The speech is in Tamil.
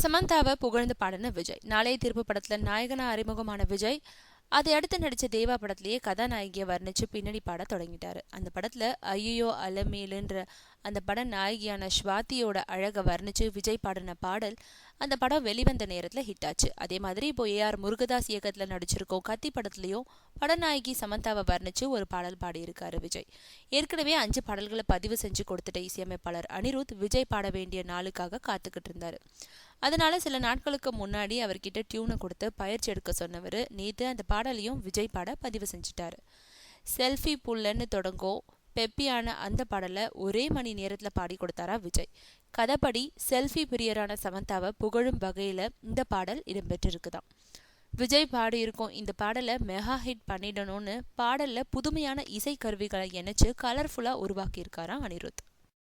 சமந்தாவை புகழ்ந்து பாடின விஜய். நாளைய தீர்ப்பு படத்துல நாயகனா அறிமுகமான விஜய் அதை அடுத்து நடிச்ச தேவா படத்திலேயே கதாநாயகியை வர்ணிச்சு பின்னணி பாட தொடங்கிட்டாரு. அந்த படத்துல ஐயோ அலமேலுன்ற அந்த பட நாயகியான ஸ்வாதியோட அழக வர்ணிச்சு விஜய் பாடின பாடல் அந்த படம் வெளிவந்த நேரத்துல ஹிட் ஆச்சு. அதே மாதிரி இப்போ ஏஆர் முருகதாஸ் இயக்கத்துல நடிச்சிருக்கோம் கத்தி படத்துலயும் படநாயகி சமந்தாவை வர்ணிச்சு ஒரு பாடல் பாடியிருக்காரு விஜய். ஏற்கனவே 5 பாடல்களை பதிவு செஞ்சு கொடுத்துட்ட இசையமைப்பாளர் அனிருத் விஜய் பாட வேண்டிய நாளுக்காக காத்துக்கிட்டு இருந்தாரு. அதனால சில நாட்களுக்கு முன்னாடி அவர்கிட்ட டியூனை கொடுத்து பயிற்சி எடுக்க சொன்னவர் நேற்று அந்த பாடலையும் விஜய் பாட பதிவு செஞ்சுட்டாரு. செல்ஃபி புல்லன்னு தொடங்கும் பெப்பியான அந்த பாடலை ஒரே மணி நேரத்தில் பாடி கொடுத்தாரா விஜய். கதைப்படி செல்ஃபி பிரியரான சமந்தாவை புகழும் வகையில் இந்த பாடல் இடம்பெற்றிருக்குதாம். விஜய் பாடியிருக்கும் இந்த பாடலை மெகா ஹிட் பண்ணிடணும்னு பாடலில் புதுமையான இசை கருவிகளை இணைச்சு கலர்ஃபுல்லாக உருவாக்கியிருக்காராம் அனிருத்.